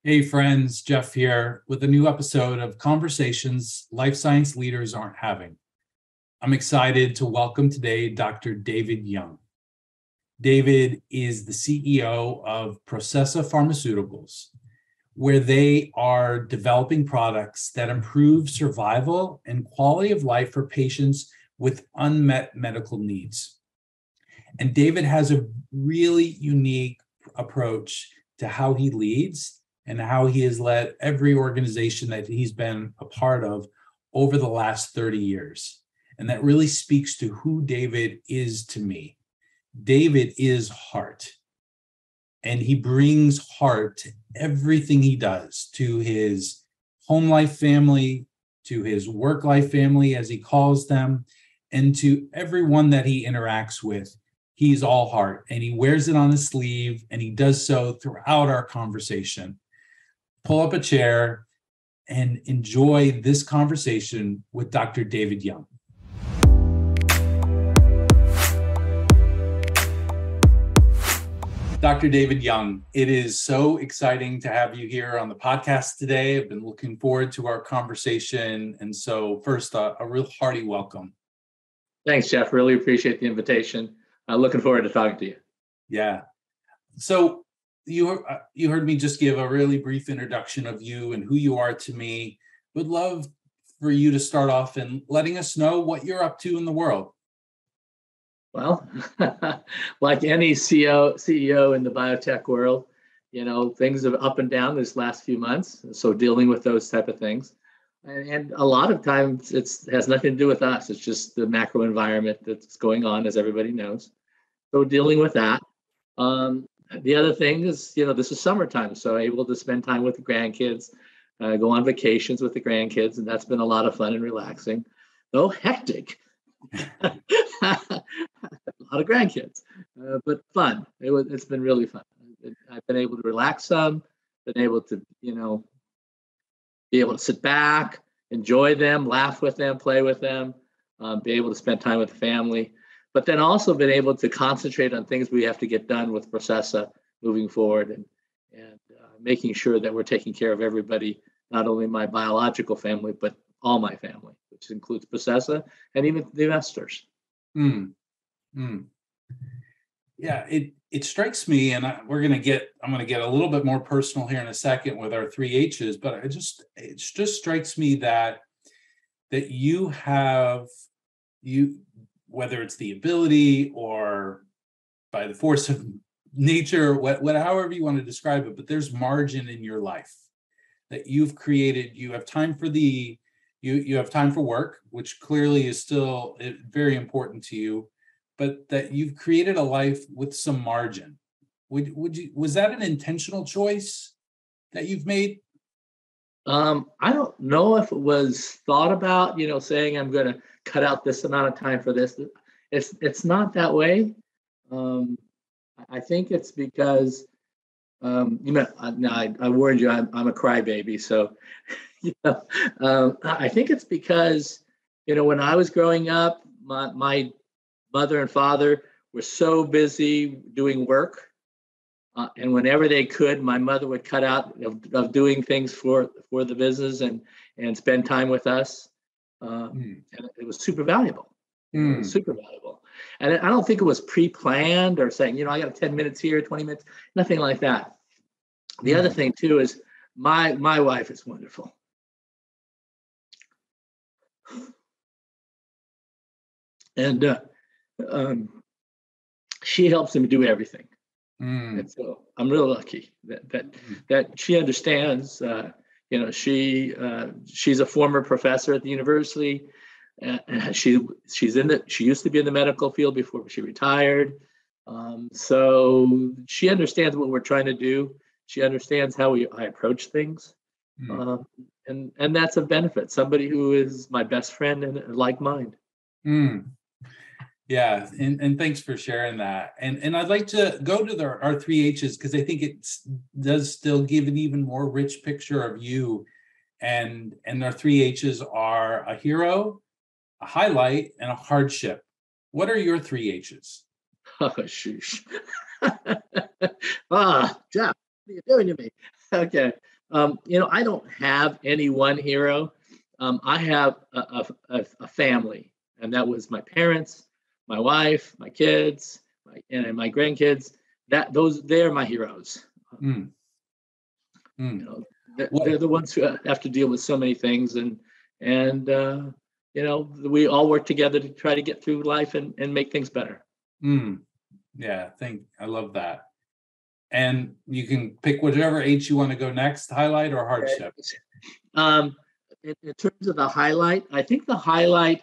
Hey friends, Jeff here with a new episode of Conversations Life Science Leaders Aren't Having. I'm excited to welcome today Dr. David Young. David is the CEO of Processa Pharmaceuticals, where they are developing products that improve survival and quality of life for patients with unmet medical needs. And David has a really unique approach to how he leads and how he has led every organization that he's been a part of over the last 30 years. And that really speaks to who David is to me. David is heart, and he brings heart to everything he does, to his home life family, to his work life family, as he calls them, and to everyone that he interacts with. He's all heart, and he wears it on his sleeve, and he does so throughout our conversation. Pull up a chair and enjoy this conversation with Dr. David Young. Dr. David Young, it is so exciting to have you here on the podcast today. I've been looking forward to our conversation. And so first, a real hearty welcome. Thanks, Jeff. Really appreciate the invitation. Looking forward to talking to you. Yeah. So you heard me just give a really brief introduction of you and who you are to me. Would love for you to start off and letting us know what you're up to in the world. Well, like any CEO in the biotech world, things are up and down this last few months. So dealing with those type of things. And a lot of times it has nothing to do with us. It's just the macro environment that's going on, as everybody knows. So dealing with that. The other thing is, this is summertime, so able to spend time with the grandkids, go on vacations with the grandkids, and that's been a lot of fun and relaxing, though hectic. A lot of grandkids, but fun. It's been really fun. I've been able to relax some, been able to, be able to sit back, enjoy them, laugh with them, play with them, be able to spend time with the family. But then also been able to concentrate on things we have to get done with Processa moving forward and making sure that we're taking care of everybody, not only my biological family, but all my family, which includes Processa and even the investors. Yeah, it strikes me, and I'm going to get a little bit more personal here in a second with our 3 H's, but it just strikes me that you whether it's the ability or by the force of nature, however you want to describe it, but there's margin in your life that you've created. You have time for you have time for work, which clearly is still very important to you, but that you've created a life with some margin. Was that an intentional choice that you've made? I don't know if it was thought about, saying I'm going to cut out this amount of time for this. It's not that way. I think it's because, I warned you, I'm a crybaby. So, I think it's because, when I was growing up, my mother and father were so busy doing work. And whenever they could, my mother would cut out of doing things for the business and spend time with us. And it was super valuable. It was super valuable. And I don't think it was pre-planned or saying, I got 10 minutes here, 20 minutes, nothing like that. The other thing too is my wife is wonderful. And she helps him do everything. And so I'm real lucky that she understands. She's a former professor at the university. She used to be in the medical field before she retired. So she understands what we're trying to do. She understands how I approach things, and that's a benefit. Somebody who is my best friend and like mind. Yeah, and thanks for sharing that. And I'd like to go to our 3 H's because I think it does still give an even more rich picture of you. And our 3 H's are a hero, a highlight, and a hardship. What are your 3 H's? Oh, sheesh. Jeff, what are you doing to me? Okay. I don't have any one hero. I have a family, and that was my parents, my wife, my kids, and my grandkids. They're my heroes. Mm. They're the ones who have to deal with so many things, and we all work together to try to get through life and make things better. Yeah, I love that. And you can pick whichever H you want to go next, highlight or hardship. In terms of the highlight, I think the highlight,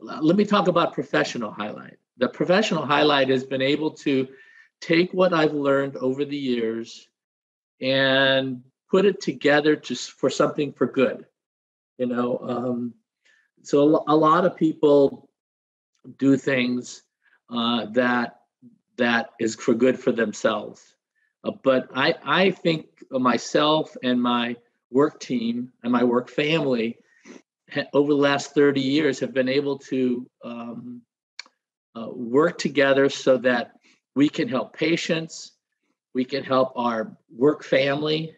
let me talk about professional highlight. The professional highlight has been able to take what I've learned over the years and put it together for something for good. So a lot of people do things that is for good for themselves. But I think myself and my work team and my work family over the last 30 years have been able to work together so that we can help patients, we can help our work family,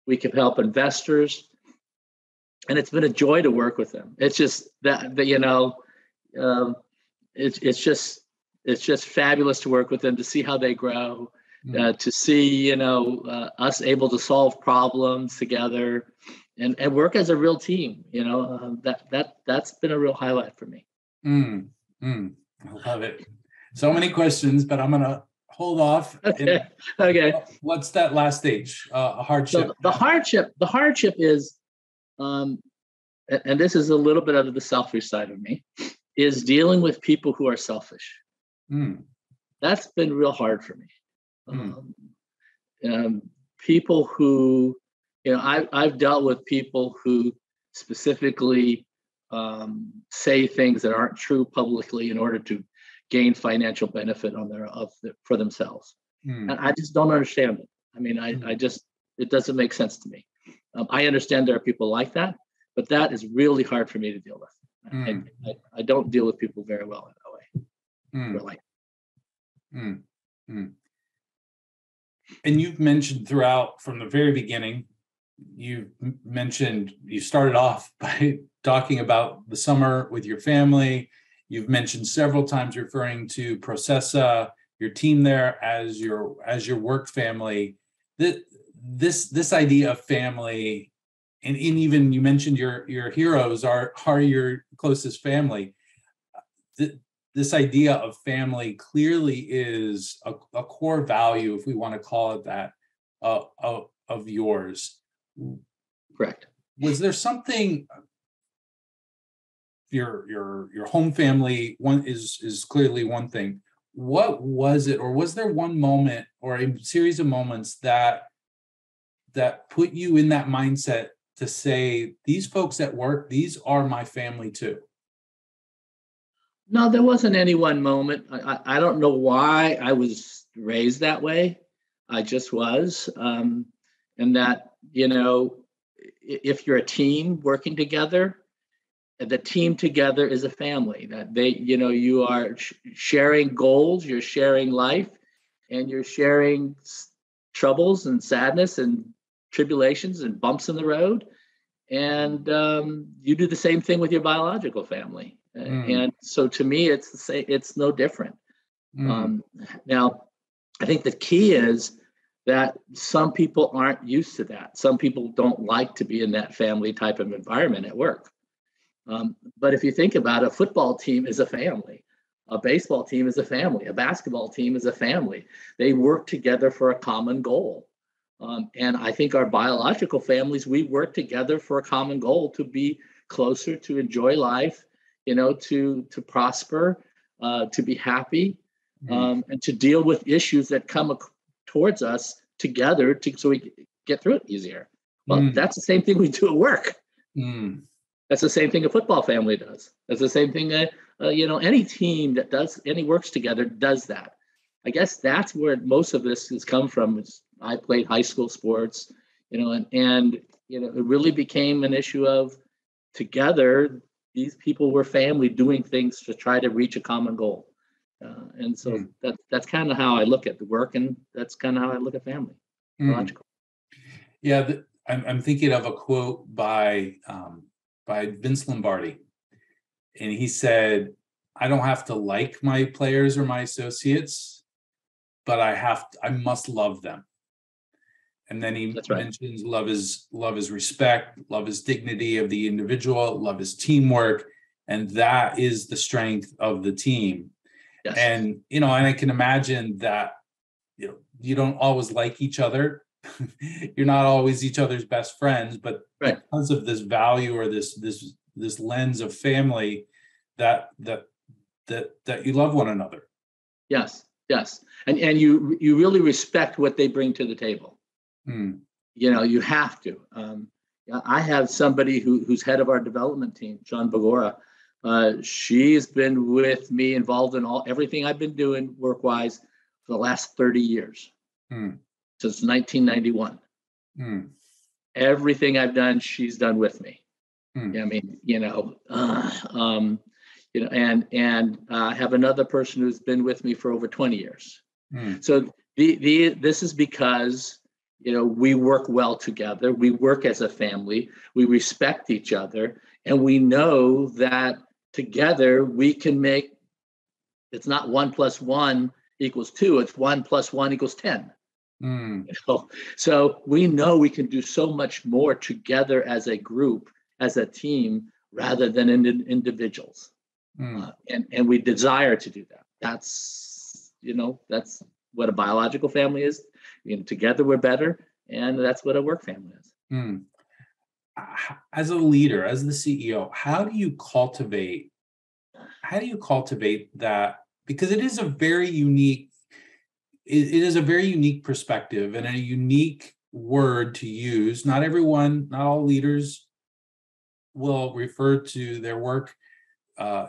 we can help investors, and it's been a joy to work with them. It's just it's just fabulous to work with them, to see how they grow, to see us able to solve problems together, and work as a real team. That's been a real highlight for me. I love it. So many questions, but I'm gonna hold off. Okay. What's that last stage? A hardship. So the hardship is, and this is a little bit of the selfish side of me, is dealing with people who are selfish. That's been real hard for me. People who, I've dealt with people who specifically say things that aren't true publicly in order to gain financial benefit for themselves. And I just don't understand it. I mean, it doesn't make sense to me. I understand there are people like that, but that is really hard for me to deal with. I don't deal with people very well in that way. Really. And you've mentioned throughout, from the very beginning, you started off by talking about the summer with your family. You've mentioned several times referring to Processa, your team there, as your work family. This idea of family, and even you mentioned your heroes are your closest family. This idea of family clearly is a core value, if we want to call it that, of yours. Correct. Was there something? Your home family is clearly one thing. What was it, or was there one moment or a series of moments that put you in that mindset to say, these folks at work, these are my family too? No, there wasn't any one moment. I don't know why I was raised that way. I just was. And that, if you're a team working together, the team together is a family. That you are sharing goals, you're sharing life, and you're sharing troubles and sadness and tribulations and bumps in the road. And you do the same thing with your biological family. And so to me, it's the same. It's no different. Now, I think the key is that some people aren't used to that. Some people don't like to be in that family type of environment at work. But if you think about it, a football team is a family. A baseball team is a family. A basketball team is a family. They work together for a common goal. And I think our biological families, we work together for a common goal to be closer, to enjoy life, to prosper, to be happy, and to deal with issues that come towards us together so we get through it easier. Well, that's the same thing we do at work. That's the same thing a football family does. That's the same thing that, any team that does, works together does that. I guess that's where most of this has come from. I played high school sports, and it really became an issue of together, these people were family doing things to try to reach a common goal. And so that's kind of how I look at the work, and that's kind of how I look at family. Logical. Yeah, I'm thinking of a quote by Vince Lombardi, and he said, "I don't have to like my players or my associates, but I must love them." And then he That's right. mentions love is respect, love is dignity of the individual, love is teamwork, and that is the strength of the team. Yes. And and I can imagine that you don't always like each other. You're not always each other's best friends, but Right. because of this value or this lens of family, that you love one another. Yes. Yes. And you really respect what they bring to the table. You have to. I have somebody who's head of our development team, John Bagora. She's been with me, involved in everything I've been doing work-wise for the last 30 years, since 1991. Everything I've done, she's done with me. I mean, and I have another person who's been with me for over 20 years. So this is because we work well together. We work as a family. We respect each other, and we know that together we can make. It's not 1 + 1 = 2. It's 1 + 1 = 10. So we know we can do so much more together as a group, as a team, rather than individuals. And we desire to do that. That's what a biological family is. Together we're better, and that's what a work family is. As a leader, as the CEO, how do you cultivate that? Because it is a very unique perspective and a unique word to use. Not all leaders will refer to their work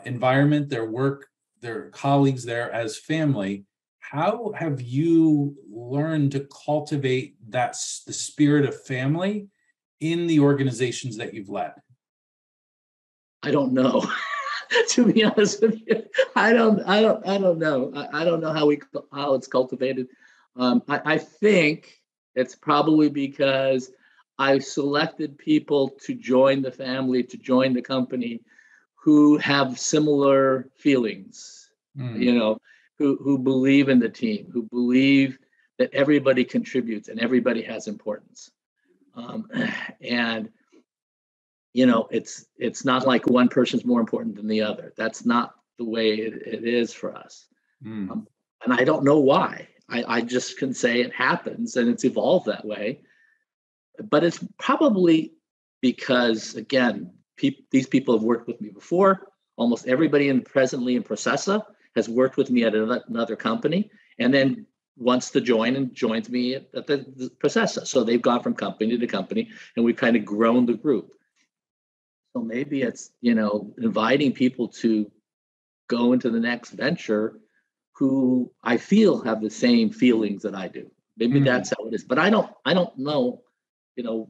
environment, their colleagues there as family. How have you learned to cultivate the spirit of family in the organizations that you've led? I don't know. To be honest with you, I don't know. I don't know how it's cultivated. I think it's probably because I selected people to join the family, to join the company, who have similar feelings. Who believe in the team, who believe that everybody contributes and everybody has importance. And it's not like one person's more important than the other. That's not the way it is for us. And I don't know why. I just can say it happens and it's evolved that way. But it's probably because, again, these people have worked with me before. Almost everybody presently in Processa has worked with me at another company, and then wants to join and joins me at the Processa. So they've gone from company to company, and we've kind of grown the group. So maybe it's inviting people to go into the next venture who I feel have the same feelings that I do. Maybe that's how it is. But I don't know,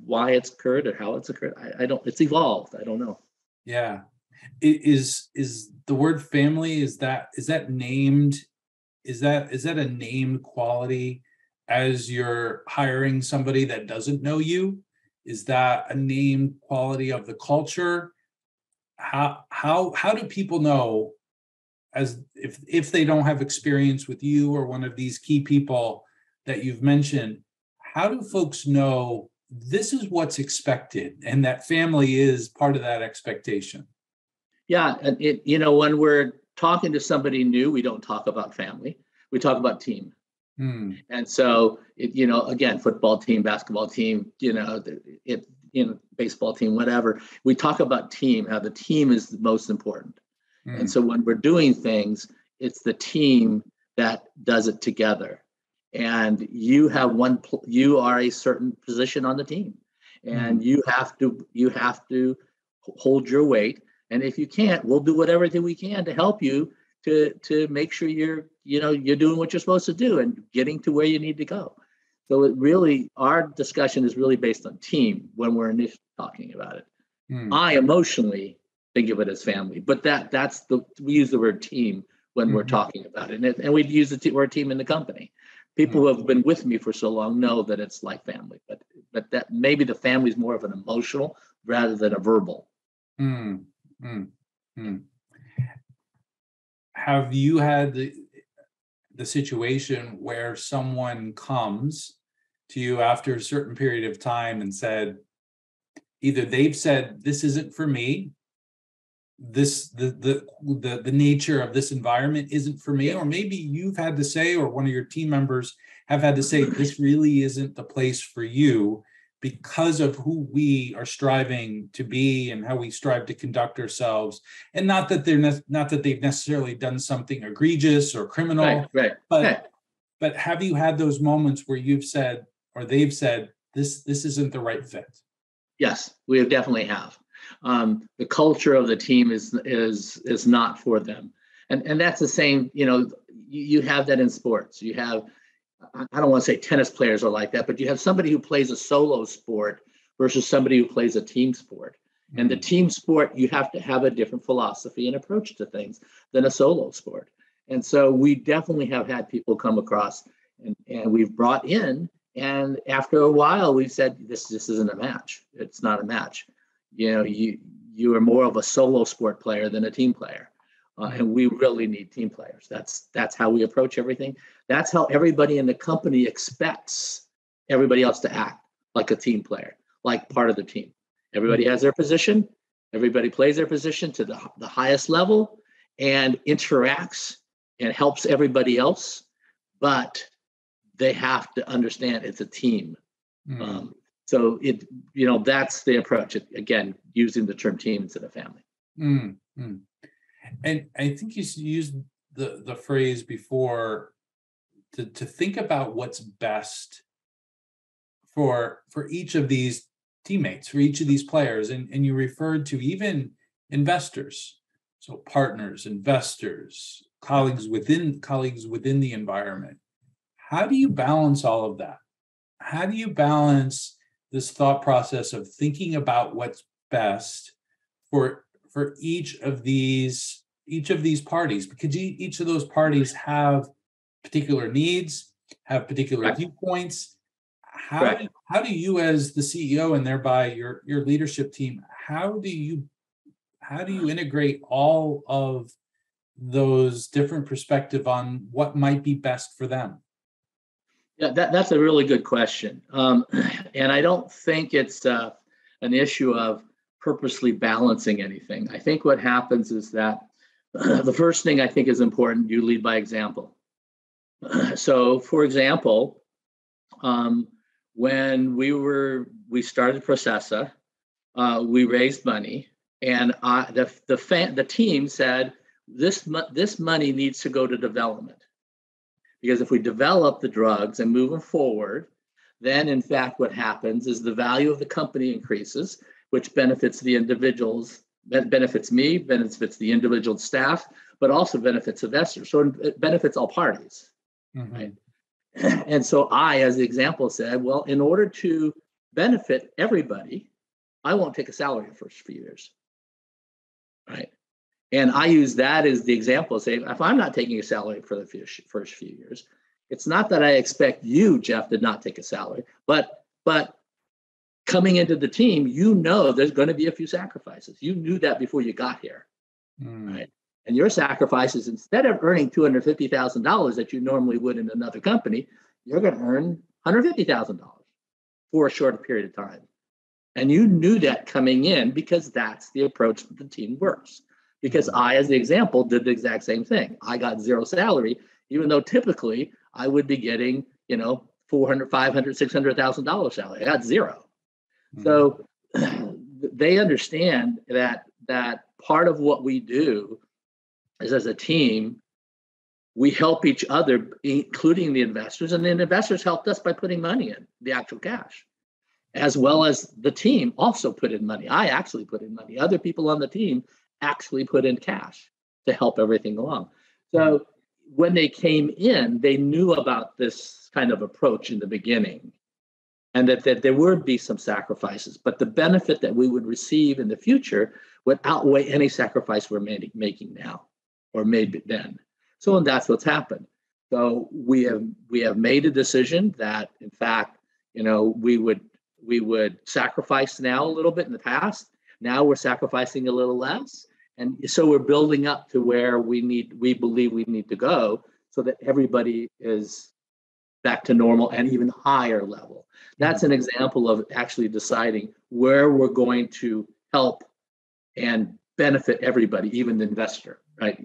why it's occurred or how it's occurred. I don't. It's evolved. I don't know. Yeah. Is the word family, is that named? Is that a named quality as you're hiring somebody that doesn't know you? Is that a named quality of the culture? How do people know, as if they don't have experience with you or one of these key people that you've mentioned, how do folks know this is what's expected and that family is part of that expectation? Yeah, and when we're talking to somebody new, we don't talk about family. We talk about team. And so, again, football team, basketball team, baseball team, whatever. We talk about team, how the team is the most important. And so when we're doing things, it's the team that does it together. And you are a certain position on the team, and you have to hold your weight. And if you can't, we'll do whatever we can to help you to make sure you're doing what you're supposed to do and getting to where you need to go. So our discussion is really based on team when we're initially talking about it. I emotionally think of it as family, but we use the word team when we're talking about it, and we use the word team in the company. People who have been with me for so long know that it's like family, but that maybe the family is more of an emotional rather than a verbal. Mm, mm, mm. Have you had the situation where someone comes to you after a certain period of time and said, either they've said, this isn't for me, the nature of this environment isn't for me, or maybe you've had to say, or one of your team members have had to say, this really isn't the place for you because of who we are striving to be and how we strive to conduct ourselves. And not that they've necessarily done something egregious or criminal, but have you had those moments where you've said, or they've said, this isn't the right fit? Yes, we definitely have. The culture of the team is not for them, and that's the same. You have that in sports. You have, I don't want to say tennis players are like that, but you have somebody who plays a solo sport versus somebody who plays a team sport. Mm-hmm. And the team sport, you have to have a different philosophy and approach to things than a solo sport. And so we definitely have had people come across, and we've brought in. And after a while, we said, this isn't a match. It's not a match. You are more of a solo sport player than a team player. And we really need team players. That's how we approach everything. That's how everybody in the company expects everybody else to act, like a team player, like part of the team. Everybody has their position. Everybody plays their position to the highest level and interacts and helps everybody else. But they have to understand it's a team. So that's the approach. Again, using the term team instead of family. And I think you used the phrase before to think about what's best for each of these teammates, for each of these players. And you referred to even investors. So partners, investors, colleagues within the environment. How do you balance all of that? How do you balance this thought process of thinking about what's best for each of these parties? Because each of those parties have particular needs, have particular viewpoints. How do you, as the CEO and thereby your leadership team, how do you integrate all of those different perspectives on what might be best for them? Yeah, that's a really good question. And I don't think it's an issue of purposely balancing anything. I think what happens is that the first thing I think is important, you lead by example. So, for example, when we started Processa, we raised money, and the team said, this money needs to go to development. Because if we develop the drugs and move them forward, then in fact what happens is the value of the company increases, which benefits the individuals, benefits me, benefits the individual staff, but also benefits investors. So it benefits all parties. Mm-hmm. Right? And so I, as the example, said, well, in order to benefit everybody, I won't take a salary the first few years. Right? And I use that as the example, saying, if I'm not taking a salary for the first few years, it's not that I expect you, Jeff, to not take a salary, but coming into the team, there's going to be a few sacrifices. You knew that before you got here, right? And your sacrifices, instead of earning $250,000 that you normally would in another company, you're going to earn $150,000 for a shorter period of time. And you knew that coming in because that's the approach that the team works. Because I, as the example, did the exact same thing. I got zero salary, even though typically I would be getting, $400,000, $500,000, $600,000 salary. I got zero. Mm-hmm. So they understand that part of what we do is, as a team, we help each other, including the investors, and then investors helped us by putting money in, the actual cash, as well as the team also put in money. I actually put in money. Other people on the team actually put in cash to help everything along. So when they came in, they knew about this kind of approach in the beginning, and that there would be some sacrifices, but the benefit that we would receive in the future would outweigh any sacrifice we're making now or made then. So, and that's what's happened. So we have made a decision that, in fact, we would sacrifice now a little bit in the past. Now we're sacrificing a little less, and so we're building up to where we believe we need to go, so that everybody is back to normal and even higher level. That's an example of actually deciding where we're going to help and benefit everybody, even the investor, right?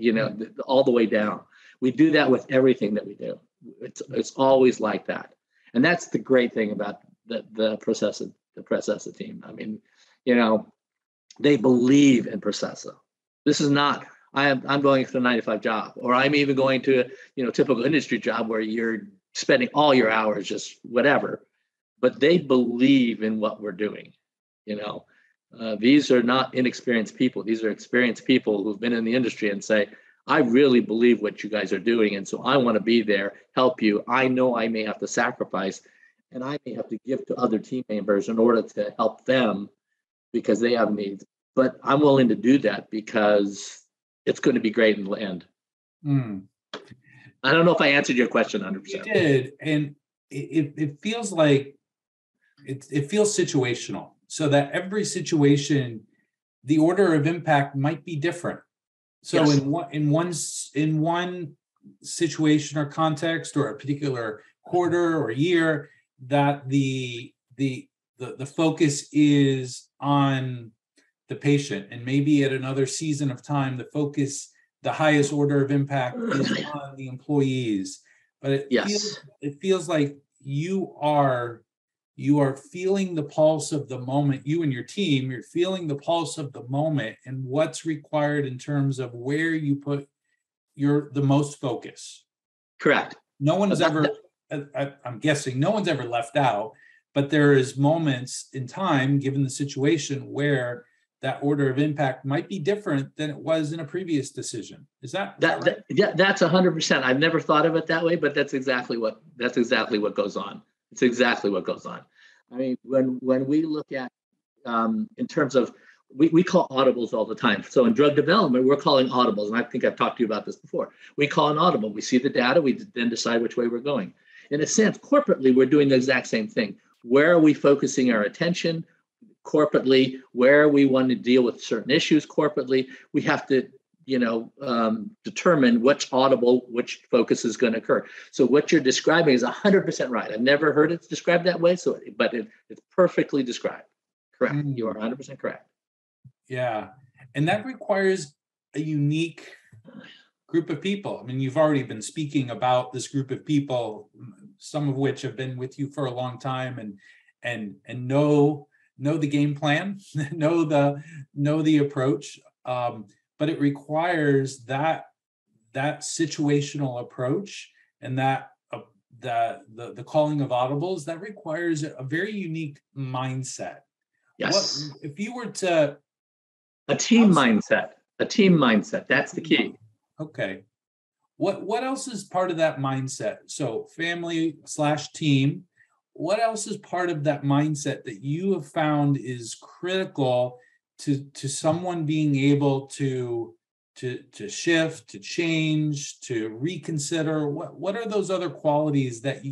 All the way down. We do that with everything that we do. It's always like that. And that's the great thing about the Processa team. I mean, they believe in Processa. This is not, I'm going for a 9-to-5 job, or I'm even going to a typical industry job where you're spending all your hours just whatever. But they believe in what we're doing. These are not inexperienced people. These are experienced people who've been in the industry and say, I really believe what you guys are doing, and so I want to be there, help you. I know I may have to sacrifice, and I may have to give to other team members in order to help them because they have needs. But I'm willing to do that because it's going to be great in the end. I don't know if I answered your question 100%. You did, and it feels like it feels situational, so that every situation, the order of impact might be different. So yes. in one situation or context or a particular quarter or year, that the focus is on the patient, and maybe at another season of time, the highest order of impact is on the employees. But it feels like you are feeling the pulse of the moment. You and your team, you're feeling the pulse of the moment and what's required in terms of where you put the most focus. Correct. No one's ever, I'm guessing, no one's ever left out, but there is moments in time, given the situation, where that order of impact might be different than it was in a previous decision. Is that right? Yeah, that's 100%. I've never thought of it that way, but that's exactly what goes on. It's exactly what goes on. I mean, when we look at in terms of, we call audibles all the time. So in drug development, we're calling audibles, and I think I've talked to you about this before. We call an audible. We see the data. We then decide which way we're going. In a sense, corporately, we're doing the exact same thing. Where are we focusing our attention corporately? Where we want to deal with certain issues corporately? We have to determine which focus is going to occur. So what you're describing is 100% right. I've never heard it described that way, but it's perfectly described. Correct. You are 100% correct. Yeah. And that requires a unique group of people. I mean, you've already been speaking about this group of people, some of which have been with you for a long time and know the game plan, know the approach. But it requires that situational approach and that the calling of audibles. That requires a very unique mindset. Yes. If you were to a team mindset. That's the key. Okay. What else is part of that mindset? So family/team. What else is part of that mindset that you have found is critical to someone being able to shift, to change, to reconsider? What are those other qualities that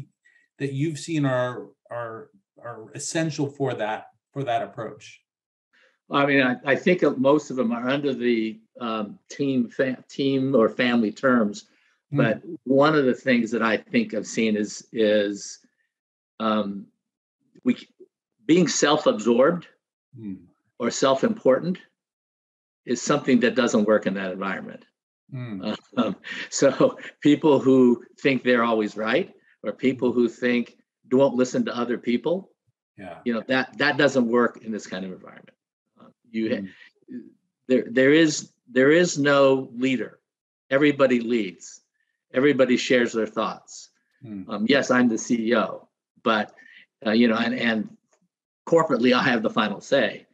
you've seen are essential for that approach? I mean, I think most of them are under the team or family terms, but one of the things that I think I've seen is being self-absorbed or self-important is something that doesn't work in that environment. So people who think they're always right, or people who don't listen to other people, that doesn't work in this kind of environment. There is no leader. Everybody leads. Everybody shares their thoughts. Yes, I'm the CEO, but and corporately I have the final say.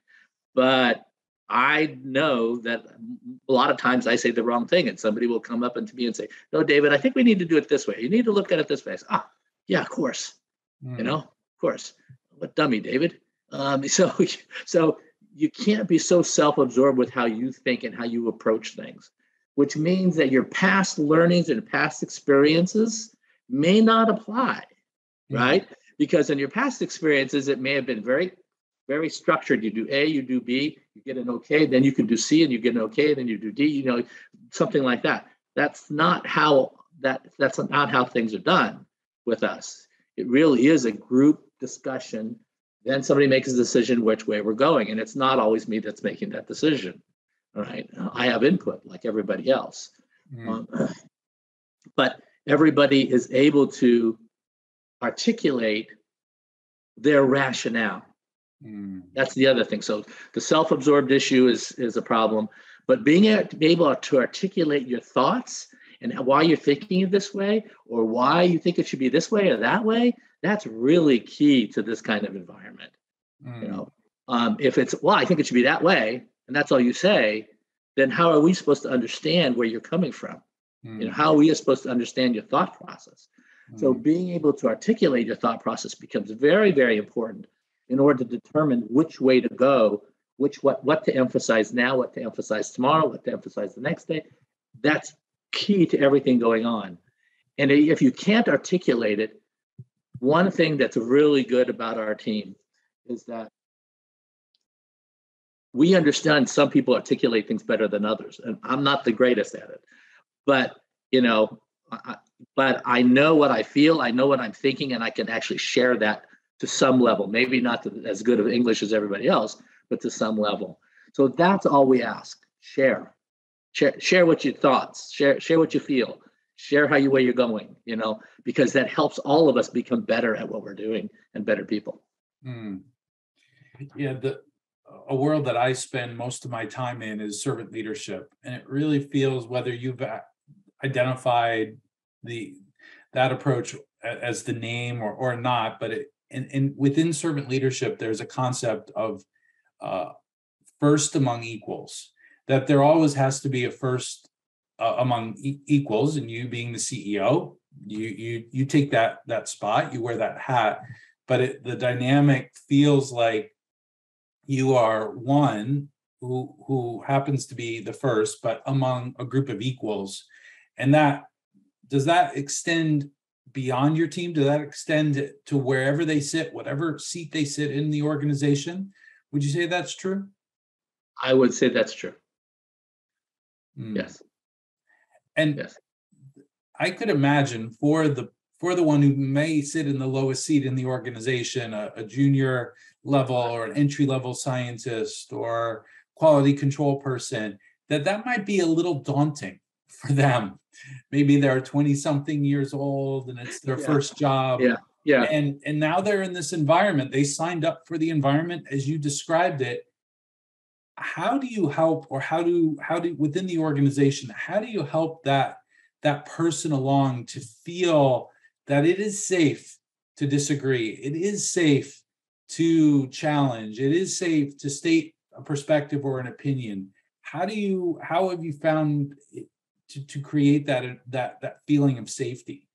But I know that a lot of times I say the wrong thing, and somebody will come up to me and say, "No, David, I think we need to do it this way. You need to look at it this way." Yeah, of course. Of course. What dummy, David? So you can't be so self-absorbed with how you think and how you approach things. which means that your past learnings and past experiences may not apply, right? Because in your past experiences, it may have been very, very structured. You do A, you do B, you get an okay, then you can do C, and you get an okay, then you do D, something like that. That's not how things are done with us. It really is a group discussion. Then somebody makes a decision which way we're going, and it's not always me that's making that decision. All right, I have input like everybody else, but everybody is able to articulate their rationale. That's the other thing. So the self-absorbed issue is a problem, but being able to articulate your thoughts and why you're thinking it this way, or why you think it should be this way or that way, that's really key to this kind of environment. If it's, well, I think it should be that way, and that's all you say, then how are we supposed to understand where you're coming from? How are we supposed to understand your thought process? So being able to articulate your thought process becomes very, very important in order to determine which way to go, what to emphasize now, what to emphasize tomorrow, what to emphasize the next day. That's key to everything going on. And if you can't articulate it, one thing that's really good about our team is that we understand some people articulate things better than others, and I'm not the greatest at it. But but I know what I feel, I know what I'm thinking, and I can actually share that to some level. Maybe not as good of English as everybody else, but to some level. So that's all we ask. Share what your thoughts, share what you feel, share where you're going, because that helps all of us become better at what we're doing and better people. Yeah, a world that I spend most of my time in is servant leadership, and it really feels, whether you've identified that approach as the name or not, but within servant leadership, there's a concept of first among equals, that there always has to be a first among equals, and you being the CEO, you take that spot, you wear that hat, but the dynamic feels like you are one who happens to be the first, but among a group of equals. And does that extend beyond your team? Does that extend to wherever they sit, whatever seat they sit in the organization? Would you say that's true? I would say that's true. Yes. And yes. I could imagine for the one who may sit in the lowest seat in the organization, a junior level or an entry level scientist or quality control person, that might be a little daunting for them. Maybe they're 20 something years old and it's their first job. Yeah. And now they're in this environment. They signed up for the environment as you described it. How do you help, or how do within the organization, how do you help that person along to feel that it is safe to disagree, it is safe to challenge, it is safe to state a perspective or an opinion? How have you found to create that feeling of safety?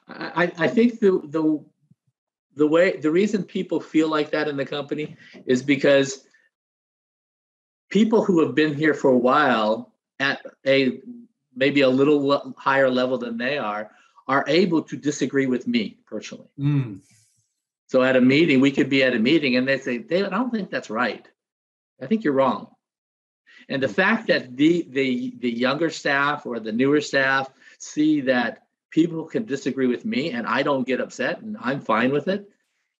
I think the reason people feel like that in the company is because people who have been here for a while at maybe a little higher level than they are able to disagree with me personally. So at a meeting, we could be at a meeting and they say, David, I don't think that's right. I think you're wrong. And the fact that the younger staff or the newer staff see that people can disagree with me and I don't get upset and I'm fine with it,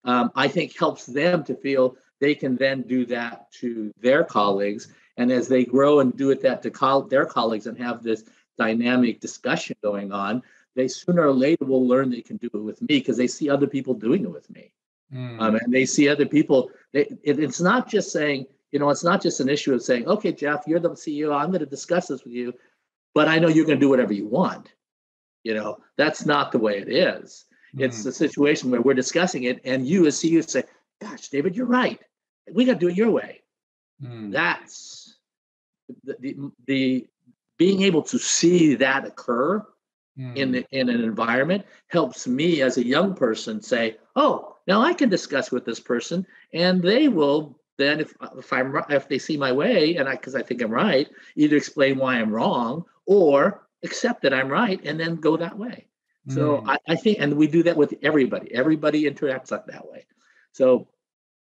I think helps them to feel they can then do that to their colleagues. And as they grow and do that to their colleagues and have this dynamic discussion going on, they sooner or later will learn they can do it with me because they see other people doing it with me. And they see other people. It's not just saying, it's not just an issue of saying, okay, Jeff, you're the CEO. I'm going to discuss this with you, but I know you're going to do whatever you want. That's not the way it is. It's a situation where we're discussing it and you as CEO say, gosh, David, you're right. We got to do it your way. That's the being able to see that occur in an environment helps me as a young person say, oh, now I can discuss with this person and they will then if they see my way, and because I think I'm right, either explain why I'm wrong or accept that I'm right and then go that way. So I think, and we do that with everybody. Everybody interacts like that way. So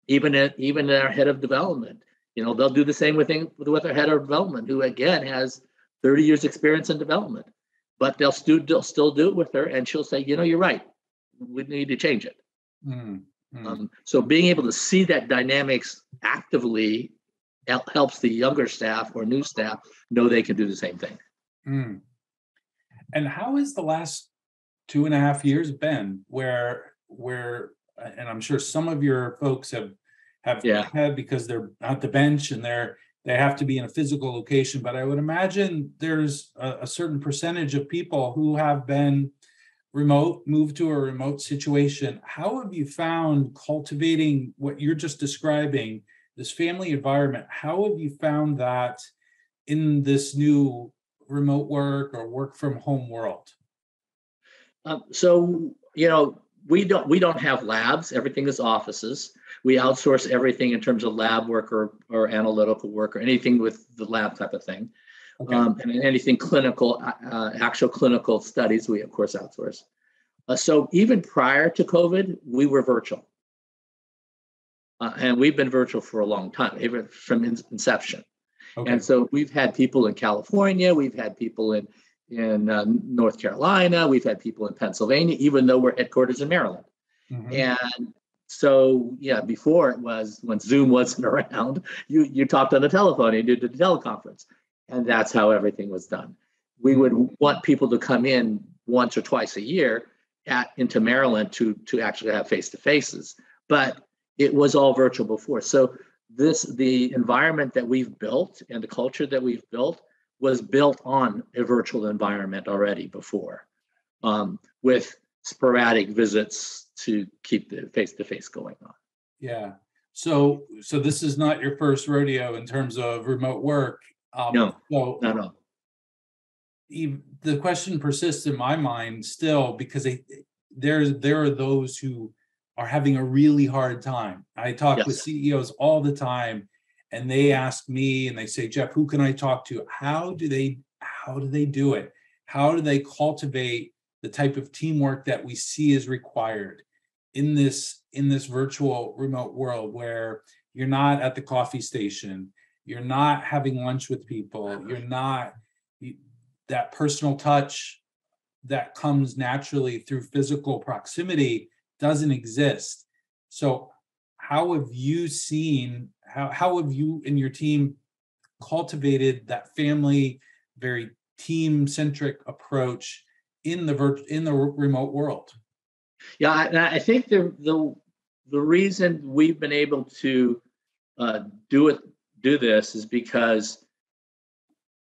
even our head of development, they'll do the same with our head of development, who again has 30 years experience in development, but they'll still do it with her, and she'll say, you're right, we need to change it. So being able to see that dynamics actively helps the younger staff or new staff know they can do the same thing. And how has the last 2.5 years been where and I'm sure some of your folks have had, because they're at the bench and they have to be in a physical location, but I would imagine there's a certain percentage of people who have been moved to a remote situation. How have you found cultivating what you're just describing, this family environment? How have you found that in this new remote work or work from home world? So we don't have labs. Everything is offices. We outsource everything in terms of lab work or analytical work or anything with the lab type of thing. Okay. And anything clinical, actual clinical studies, we of course outsource. So even prior to COVID, we were virtual. And we've been virtual for a long time, even from inception. Okay. And so we've had people in California, we've had people in North Carolina, we've had people in Pennsylvania, even though we're headquarters in Maryland. And so, before it was, when Zoom wasn't around, you talked on the telephone, you did the teleconference, and that's how everything was done. We would want people to come in once or twice a year into Maryland to actually have face-to-faces, but it was all virtual before. So the environment that we've built and the culture that we've built was built on a virtual environment already before, with sporadic visits to keep the face-to-face going on. Yeah. So this is not your first rodeo in terms of remote work. No. The question persists in my mind still, because there are those who are having a really hard time. I talk with CEOs all the time, and they ask me and they say, Jeff, who can I talk to? How do they do it? How do they cultivate the type of teamwork that we see is required in this virtual remote world, where you're not at the coffee station, you're not having lunch with people, that personal touch that comes naturally through physical proximity doesn't exist. So how have you seen, how have you and your team cultivated that family, very team-centric approach in the remote world? Yeah, I think the reason we've been able to do this is because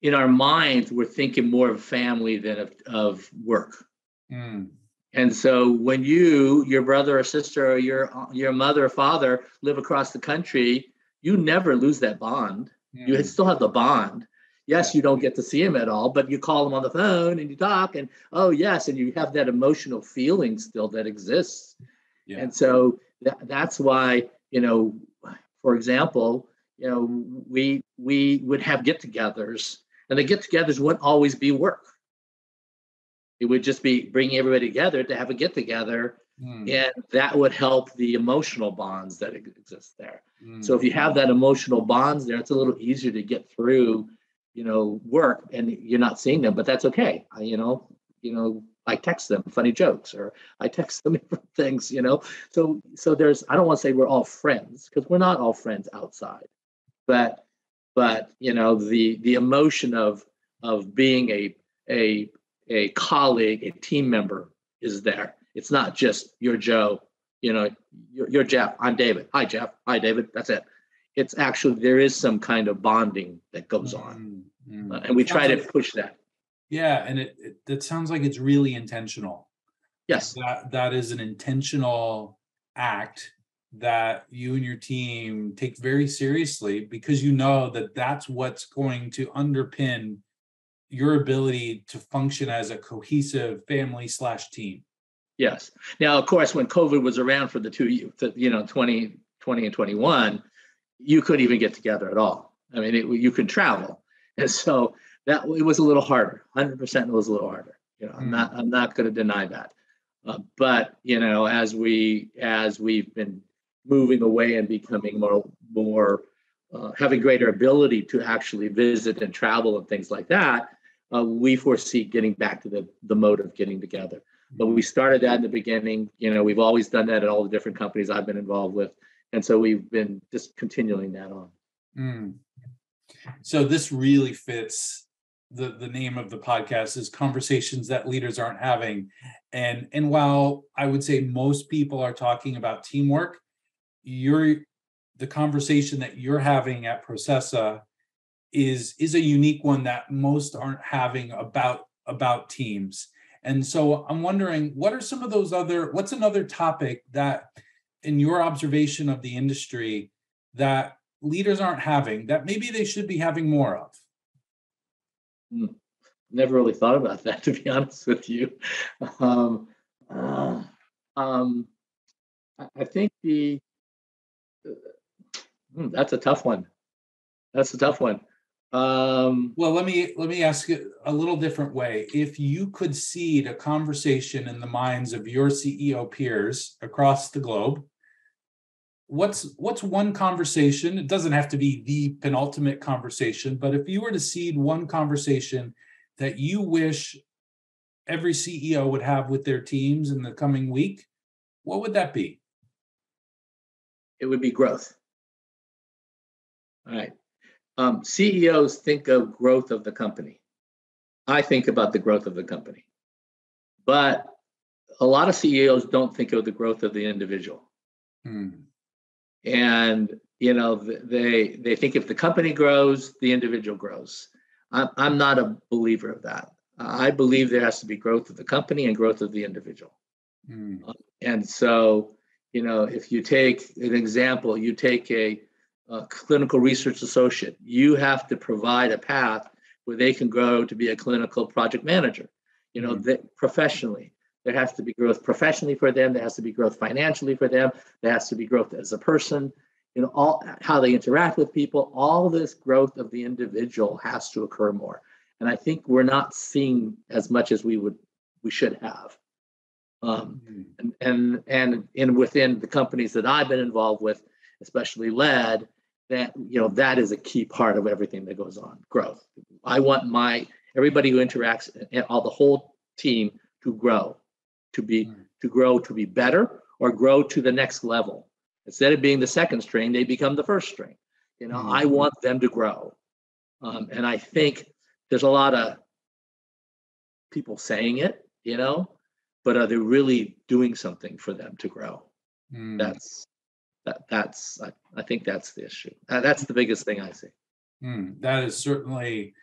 in our minds we're thinking more of family than of work. And so when your brother or sister or your mother or father live across the country, you never lose that bond. You still have the bond. Yes, you don't get to see him at all, but you call him on the phone and you talk, and and you have that emotional feeling still that exists. And so that's why, for example, we would have get-togethers, and the get-togethers wouldn't always be work. It would just be bringing everybody together to have a get-together, and that would help the emotional bonds that exist there. So if you have that emotional bonds there, it's a little easier to get through, work, and you're not seeing them, but that's okay. I text them funny jokes, or I text them different things, So there's, I don't want to say we're all friends, because we're not all friends outside, but the emotion of being a colleague, a team member is there. It's not just you're Joe, you're Jeff, I'm David. Hi, Jeff. Hi, David. That's it. It's actually, there is some kind of bonding that goes on. And we try to push that. Yeah. And it sounds like it's really intentional. Yes. That is an intentional act that you and your team take very seriously, because you know that that's what's going to underpin your ability to function as a cohesive family/team. Yes. Now, of course, when COVID was around for the 2020 and 21, you couldn't even get together at all. I mean, you could travel, and so that it was a little harder. 100% it was a little harder. I'm not going to deny that. But as we've been moving away and becoming more having greater ability to actually visit and travel and things like that, we foresee getting back to the mode of getting together. But we started that in the beginning. We've always done that at all the different companies I've been involved with. And so we've been just continuing that on. So this really fits the name of the podcast is Conversations That Leaders Aren't Having. And while I would say most people are talking about teamwork, the conversation that you're having at Processa is a unique one that most aren't having about teams. And so I'm wondering, what's another topic that, in your observation of the industry, that leaders aren't having that maybe they should be having more of? Never really thought about that, to be honest with you. I think that's a tough one. Well, let me ask it a little different way. If you could seed a conversation in the minds of your CEO peers across the globe, what's one conversation? It doesn't have to be the penultimate conversation, but if you were to seed one conversation that you wish every CEO would have with their teams in the coming week, what would that be? It would be growth. All right. CEOs think of growth of the company. I think about the growth of the company. But a lot of CEOs don't think of the growth of the individual. And, they think if the company grows, the individual grows. I'm not a believer of that. I believe there has to be growth of the company and growth of the individual. And so, if you take an example, you take a clinical research associate, you have to provide a path where they can grow to be a clinical project manager. Professionally, there has to be growth professionally for them. There has to be growth financially for them. There has to be growth as a person. All how they interact with people. All this growth of the individual has to occur more. And I think we're not seeing as much as we should have. And within the companies that I've been involved with, especially led, that is a key part of everything that goes on. Growth. I want everybody who interacts and the whole team to grow, to be better, or grow to the next level. Instead of being the second string, they become the first string. I want them to grow. And I think there's a lot of people saying it, but are they really doing something for them to grow? I think that's the issue. That's the biggest thing I see. That is certainly,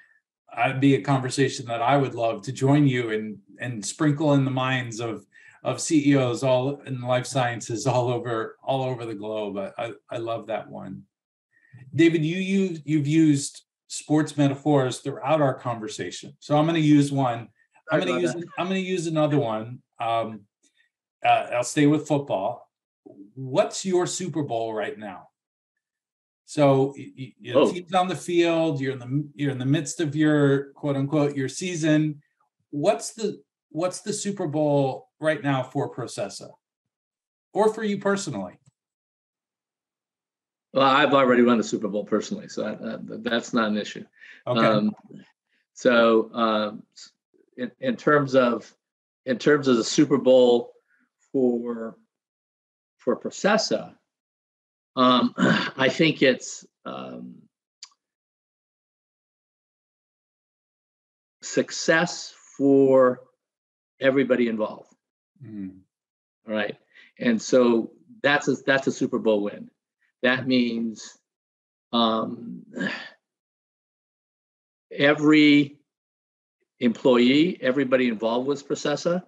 I'd be a conversation that I would love to join you and sprinkle in the minds of CEOs all in life sciences all over the globe. I love that one. David, you've used sports metaphors throughout our conversation, so I'm going to use one. I'm going to use another one. I'll stay with football. What's your Super Bowl right now? So team's on the field. You're in the midst of your quote unquote your season. What's the Super Bowl right now for Processa, or for you personally? Well, I've already run the Super Bowl personally, so that's not an issue. Okay. In terms of the Super Bowl for Processa, I think it's success for everybody involved. All right, and so that's a Super Bowl win. That means every employee, everybody involved with Processa,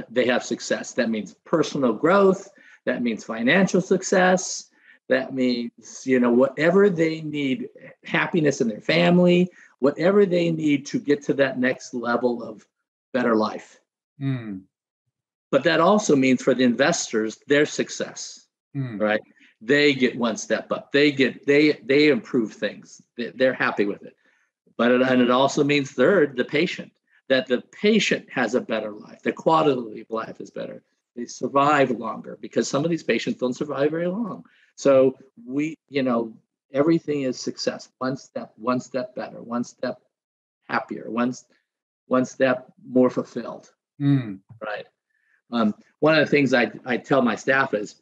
they have success. That means personal growth. That means financial success. That means, whatever they need, happiness in their family, whatever they need to get to that next level of better life. But that also means for the investors, their success, right? they get one step up. They improve things. They're happy with it. And it also means third, the patient, that the patient has a better life. The quality of life is better. They survive longer because some of these patients don't survive very long. So everything is success. One step better, one step happier, one step more fulfilled. Right. One of the things I tell my staff is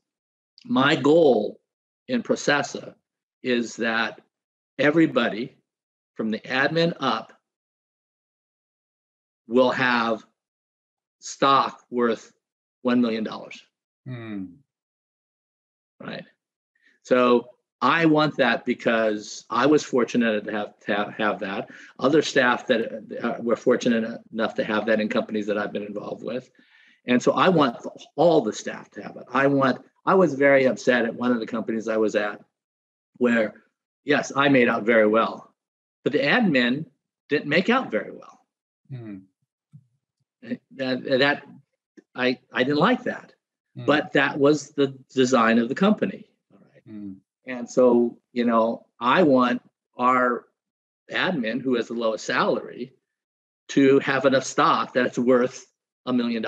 my goal in Processa is that everybody from the admin up will have stock worth $1 million. Right. So I want that because I was fortunate to have that. Other staff that were fortunate enough to have that in companies that I've been involved with. And so I want all the staff to have it. I was very upset at one of the companies I was at where, yes, I made out very well, but the admin didn't make out very well. That I didn't like that, but that was the design of the company. All right. And so, I want our admin who has the lowest salary to have enough stock that it's worth $1 million.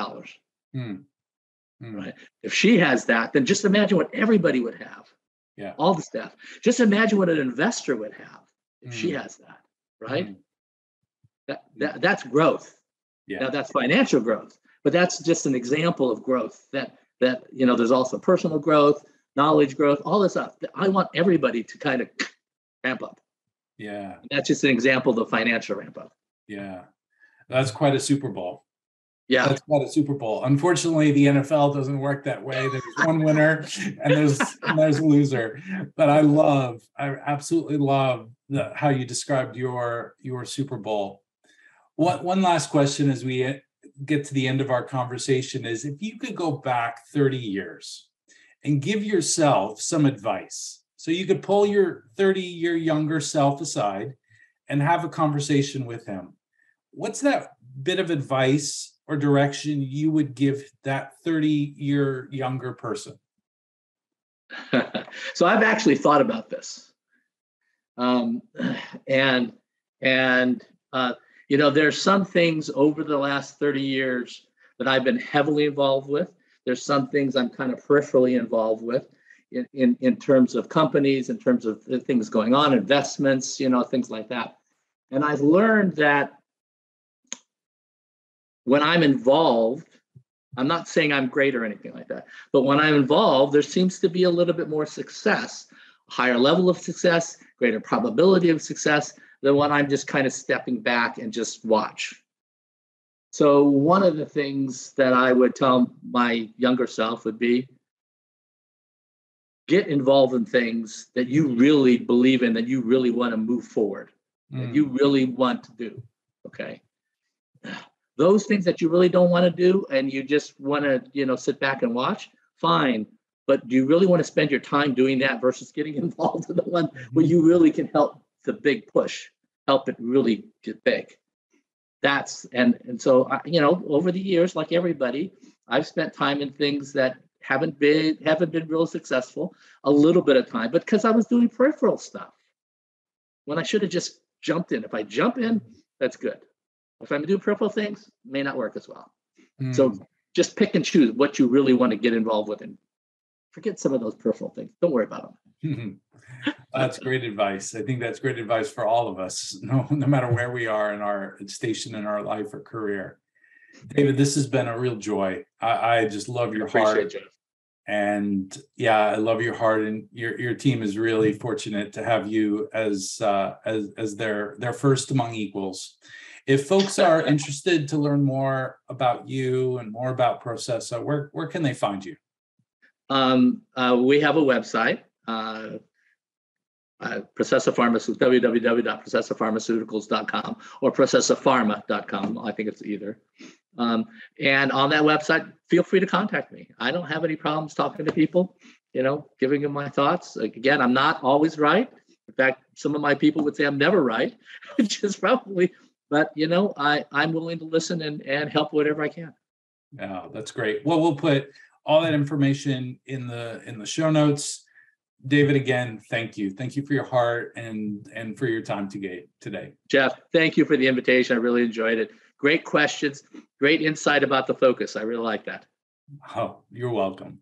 Right. If she has that, then just imagine what everybody would have. Yeah. All the staff. Just imagine what an investor would have if she has that. Right. That's growth. Yeah. Now that's financial growth, but that's just an example of growth that there's also personal growth, knowledge growth, all this stuff. I want everybody to kind of ramp up. Yeah. That's just an example of the financial ramp up. Yeah. That's quite a Super Bowl. Yeah. That's quite a Super Bowl. Unfortunately, the NFL doesn't work that way. There's one winner and there's a loser. But I absolutely love how you described your Super Bowl. One last question as we get to the end of our conversation is, if you could go back 30 years and give yourself some advice, so you could pull your 30-year younger self aside and have a conversation with him, what's that bit of advice or direction you would give that 30-year younger person? So I've actually thought about this. There's some things over the last 30 years that I've been heavily involved with. There's some things I'm kind of peripherally involved with in terms of companies, in terms of things going on, investments, things like that. And I've learned that when I'm involved, I'm not saying I'm great or anything like that, but when I'm involved, there seems to be a little bit more success, a higher level of success, greater probability of success than when I'm just kind of stepping back and just watch. So one of the things that I would tell my younger self would be, get involved in things that you really believe in, that you really want to move forward, that you really want to do, okay? Those things that you really don't want to do and you just want to, sit back and watch, fine. But do you really want to spend your time doing that versus getting involved in the one where you really can help the big push, help it really get big? So over the years, like everybody, I've spent time in things that haven't been real successful, a little bit of time, but because I was doing peripheral stuff when I should have just jumped in. If I jump in, that's good. If I'm doing peripheral things, it may not work as well. So just pick and choose what you really want to get involved with and forget some of those peripheral things. Don't worry about them. That's great advice. I think that's great advice for all of us, no matter where we are in our station in our life or career. David, this has been a real joy. I just love your heart. You. And yeah, I love your heart, and your team is really fortunate to have you as their first among equals. If folks are interested to learn more about you and more about Processa, where can they find you? We have a website, Processa Pharmaceuticals, www.processapharmaceuticals.com or processapharma.com. I think it's either. And on that website, feel free to contact me. I don't have any problems talking to people, giving them my thoughts. Again, I'm not always right. In fact, some of my people would say I'm never right, which is probably, but I'm willing to listen and help whatever I can. Yeah, that's great. Well, we'll put all that information in the show notes. David, again, thank you. Thank you for your heart and for your time today. Jeff, thank you for the invitation. I really enjoyed it. Great questions, great insight about the focus. I really like that. Oh, you're welcome.